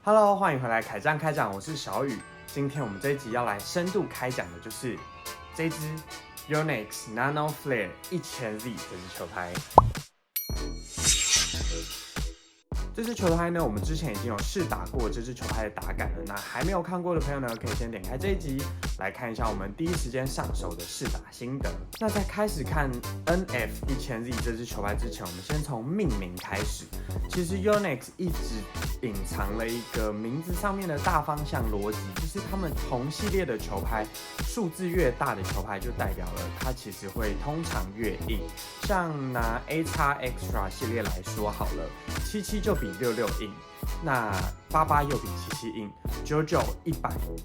Hello，欢迎回来凯战开讲，我是小雨。今天我们这一集要来深度开讲的就是这支 Yonex Nano Flare 1000Z 这支球拍。这支球拍呢，我们之前已经有试打过这支球拍的打感了。那还没有看过的朋友呢，可以先点开这一集来看一下我们第一时间上手的试打心得。那在开始看 NF 1000Z 这支球拍之前，我们先从命名开始。其实 Yonex 一直隐藏了一个名字上面的大方向逻辑，就是他们同系列的球拍，数字越大的球拍就代表了它其实会通常越硬。像拿 AX Extra 系列来说好了，77就比66硬，那88又比77硬，99、100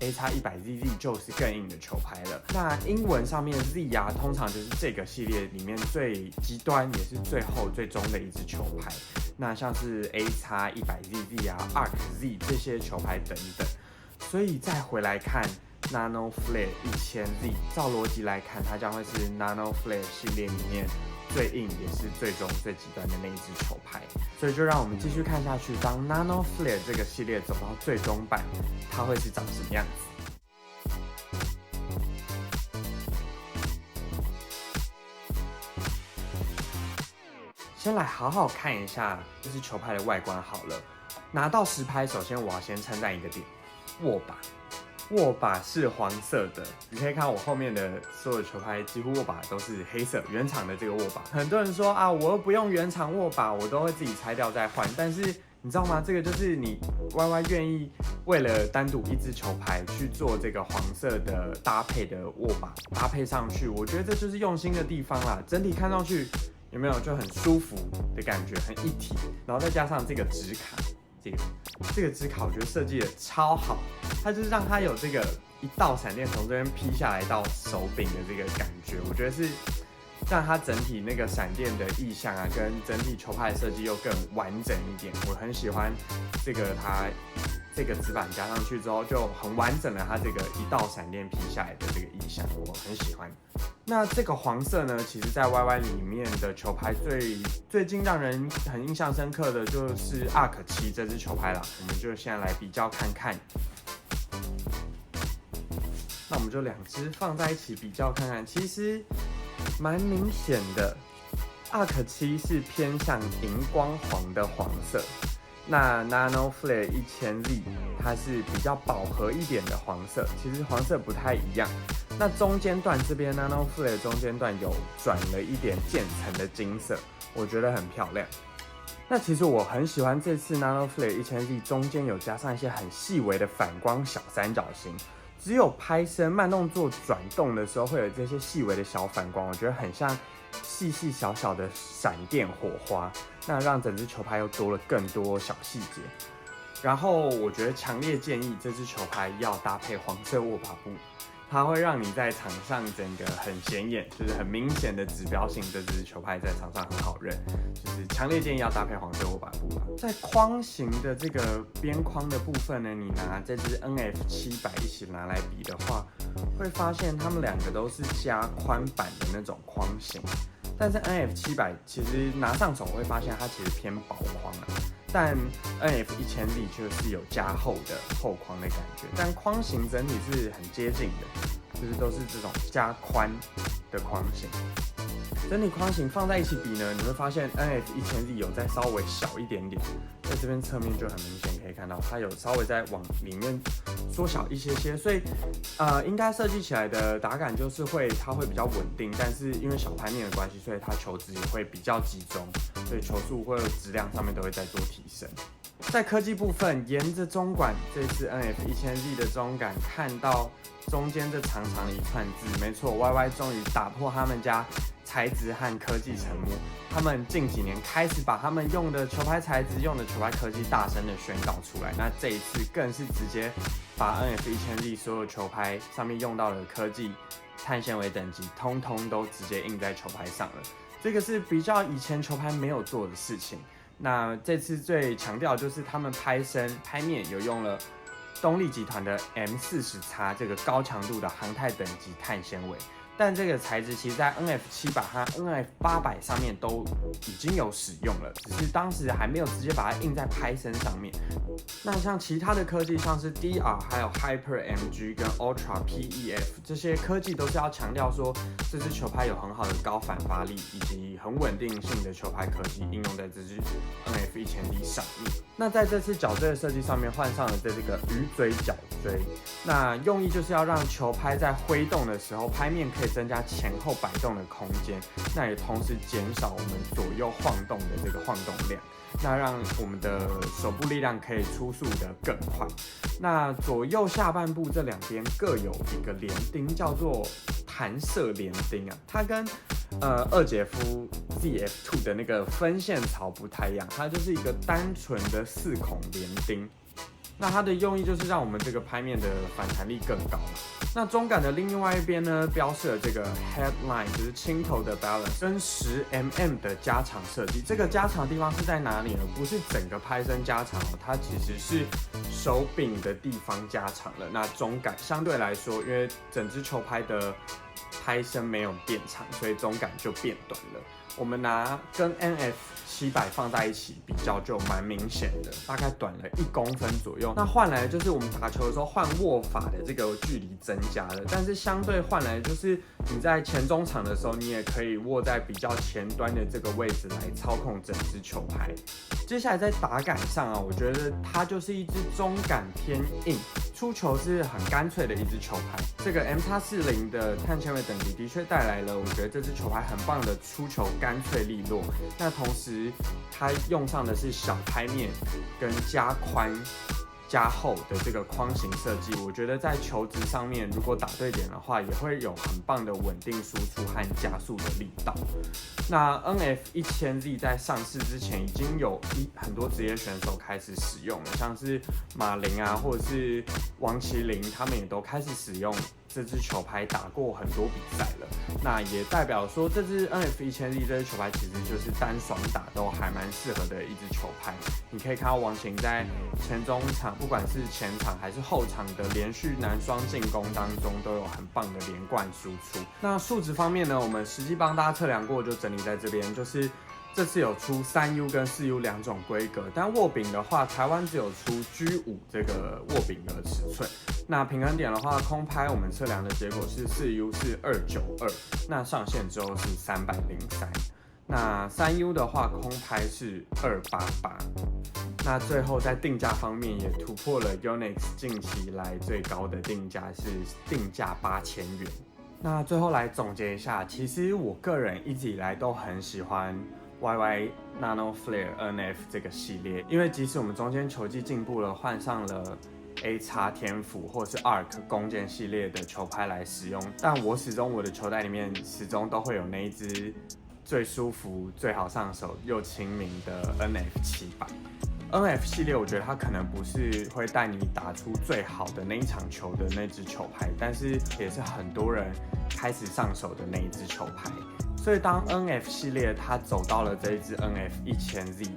AX 100ZZ 就是更硬的球拍了。那英文上面 Z 啊，通常就是这个系列里面最极端也是最后最终的一支球拍。那像是 AX 100ZZ 啊、Arc Z 这些球拍等等，所以再回来看 Nano Flare 1000Z， 照逻辑来看，它将会是 Nano Flare 系列里面最硬也是最终最极端的那一支球拍。所以就让我们继续看下去，当 Nano Flare 这个系列走到最终版，它会是长什么样子？先来好好看一下这支球拍的外观好了。拿到实拍，首先我要先称赞一个点，握把。握把是黄色的，你可以看我后面的所有球拍，几乎握把都是黑色，原厂的这个握把。很多人说啊，我又不用原厂握把，我都会自己拆掉再换。但是你知道吗？这个就是你 YY 愿意为了单独一支球拍去做这个黄色的搭配的握把搭配上去，我觉得这就是用心的地方啦。整体看上去有没有就很舒服的感觉，很一体，然后再加上这个指卡。这个支卡我觉得设计的超好，它就是让它有这个一道闪电从这边劈下来到手柄的这个感觉，我觉得是让它整体那个闪电的意象啊，跟整体球拍的设计又更完整一点。我很喜欢这个它这个指板加上去之后，就很完整了它这个一道闪电劈下来的这个意象，我很喜欢。那这个黄色呢，其实在 YY 里面的球拍最近让人很印象深刻的就是 Arc 7这支球拍啦。我们就现在来比较看看。那我们就两支放在一起比较看看，其实蛮明显的。Arc 7是偏向荧光黄的黄色，那 Nano Flare 1000Z 它是比较饱和一点的黄色，其实黄色不太一样。那中间段这边 Nano Flare 中间段有转了一点渐层的金色，我觉得很漂亮。那其实我很喜欢这次 Nano Flare 1000Z 中间有加上一些很细微的反光小三角形，只有拍身慢动作转动的时候会有这些细微的小反光，我觉得很像细细小小的闪电火花，那让整支球拍又多了更多小细节。然后我觉得强烈建议这支球拍要搭配黄色握把布，它会让你在场上整个很显眼，就是很明显的指标性，这支球拍在场上很好认，就是强烈建议要搭配黄色握把布啦。在框型的这个边框的部分呢，你拿这支 NF 700一起拿来比的话，会发现它们两个都是加宽版的那种框型，但是 NF 700其实拿上手会发现它其实偏薄框啊。但 NF 1000Z 就是有加厚的后框的感觉，但框型整体是很接近的，就是都是这种加宽的框型。整体框型放在一起比呢，你会发现 NF 1000Z 有再稍微小一点点，在这边侧面就很明显可以看到，它有稍微再往里面缩小一些些，所以应该设计起来的打感就是它会比较稳定，但是因为小拍面的关系，所以它球质也会比较集中，所以球速或者质量上面都会再做提升。在科技部分，沿着中管这次 NF 1000Z 的中感看到中间这长长的一串字，没错 ，YY 终于打破他们家材质和科技沉默，他们近几年开始把他们用的球拍材质、用的球拍科技大声的宣告出来。那这一次更是直接把 NF 1000Z 所有球拍上面用到的科技、碳纤维等级，通通都直接印在球拍上了。这个是比较以前球拍没有做的事情。那这次最强调就是他们拍面有用了东立集团的 M40X 这个高强度的航太等级碳纤维，但这个材质其实在 NF700和 NF800上面都已经有使用了，只是当时还没有直接把它印在拍身上面。那像其他的科技，像是 DR 还有 Hyper MG 跟 Ultra PEF 这些科技都是要强调说这支球拍有很好的高反发力以及很稳定性的球拍科技应用在这支 NF1000Z 上面。那在这次脚椎的设计上面换上了这个鱼嘴脚椎，那用意就是要让球拍在挥动的时候，拍面可以增加前后摆动的空间，那也同时减少我们左右晃动的这个晃动量。那让我们的手部力量可以出速的更快。那左右下半部这两边各有一个连钉，叫做弹射连钉啊。它跟二姐夫 ZF2 的那个分线槽不太一样，它就是一个单纯的4孔连钉。那它的用意就是让我们这个拍面的反弹力更高嘛。那中杆的另外一边呢，标示了这个 headline， 就是轻头的 balance 跟10mm 的加长设计。这个加长的地方是在哪里呢？不是整个拍身加长哦，它其实是手柄的地方加长了。那中杆相对来说，因为整支球拍的拍身没有变长，所以中杆就变短了。我们拿跟 NF700放在一起比较就蛮明显的，大概短了1公分左右。那换来的就是我们打球的时候换握法的这个距离增加了，但是相对换来的就是你在前中场的时候，你也可以握在比较前端的这个位置来操控整支球拍。接下来在打杆上啊，我觉得它就是一支中杆偏硬，出球是很干脆的一支球拍。这个 MX40的碳纤维等级的确带来了我觉得这支球拍很棒的出球干脆利落。那同时它用上的是小拍面跟加宽加厚的这个框型设计，我觉得在球质上面如果打对点的话，也会有很棒的稳定输出和加速的力道。那 NF1000Z 在上市之前已经有很多职业选手开始使用了，像是马林啊或者是王麒麟，他们也都开始使用这支球拍打过很多比赛了。那也代表说这支 NF1000Z 这支球拍其实就是单双打都还蛮适合的一支球拍。你可以看到王麒麟在前中场不管是前场还是后场的连续男双进攻当中都有很棒的连贯输出。那数值方面呢，我们实际帮大家测量过，就整理在这边，就是这次有出3U 跟4U 2种规格，但握柄的话，台湾只有出 G5 这个握柄的尺寸。那平衡点的话，空拍我们测量的结果是 4U 是292，那上线之后是303。那3U 的话，空拍是288。那最后在定价方面也突破了 Yonex 近期来最高的定价，是定价8000元。那最后来总结一下，其实我个人一直以来都很喜欢 YY Nano Flare NF 这个系列，因为即使我们中间球技进步了，换上了 AX 天府或是 ARC 弓箭系列的球拍来使用，但我始终我的球袋里面始终都会有那一支最舒服、最好上手又亲民的 NF700。NF 系列，我觉得它可能不是会带你打出最好的那一场球的那支球拍，但是也是很多人开始上手的那一支球拍。所以当 NF 系列它走到了这一支 NF1000Z，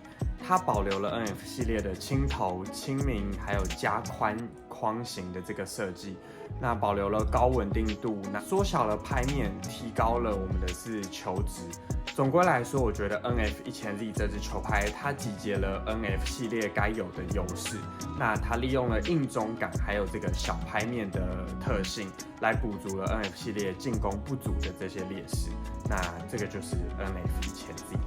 它保留了 NF 系列的轻头、亲民还有加宽框型的这个设计，那保留了高稳定度，那缩小了拍面，提高了我们的是球质。总归来说，我觉得 NF1000Z 这支球拍，它集结了 NF 系列该有的优势。那它利用了硬中杆还有这个小拍面的特性，来补足了 NF 系列进攻不足的这些劣势。那这个就是 NF1000Z。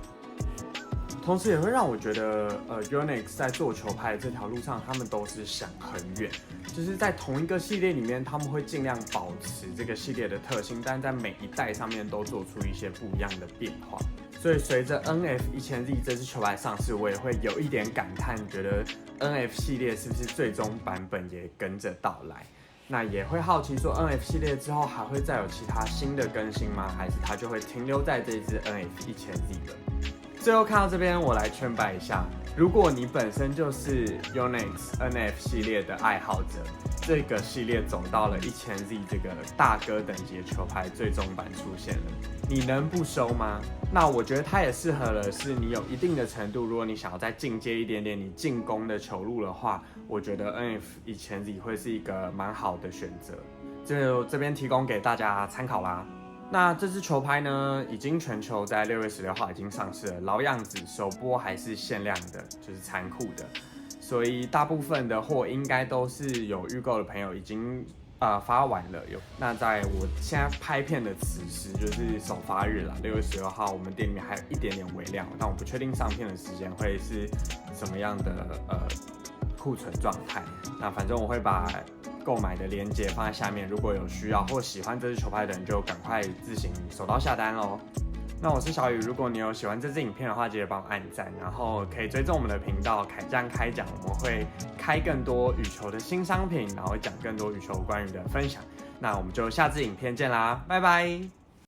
同时也会让我觉得，Yonex 在做球拍的这条路上，他们都是想很远，就是在同一个系列里面，他们会尽量保持这个系列的特性，但在每一代上面都做出一些不一样的变化。所以随着 NF1000Z 这支球拍上市，我也会有一点感叹，觉得 NF 系列是不是最终版本也跟着到来？那也会好奇说 NF 系列之后还会再有其他新的更新吗？还是它就会停留在这一支 NF1000Z 了？最后看到这边，我来劝败一下，如果你本身就是 Yonex NF 系列的爱好者，这个系列走到了1000Z 这个大哥等级的球拍最终版出现了，你能不收吗？那我觉得它也适合了，是你有一定的程度，如果你想要再进阶一点点你进攻的球路的话，我觉得 NF1000Z 会是一个蛮好的选择，就这边提供给大家参考啦。那这支球拍呢，已经全球在6月16号已经上市了，老样子，首播还是限量的，就是残酷的，所以大部分的货应该都是有预购的朋友已经发完了。那在我现在拍片的此时，就是首发日啦，6月16号，我们店里面还有一点点微量，但我不确定上片的时间会是什么样的库存状态。那反正我会把购买的链接放在下面，如果有需要或喜欢这支球拍的人，就赶快自行手刀下单咯。那我是小雨，如果你有喜欢这支影片的话，记得帮我按赞，然后可以追踪我们的频道凯酱开讲，我们会开更多羽球的新商品，然后讲更多羽球关于的分享。那我们就下支影片见啦，拜拜。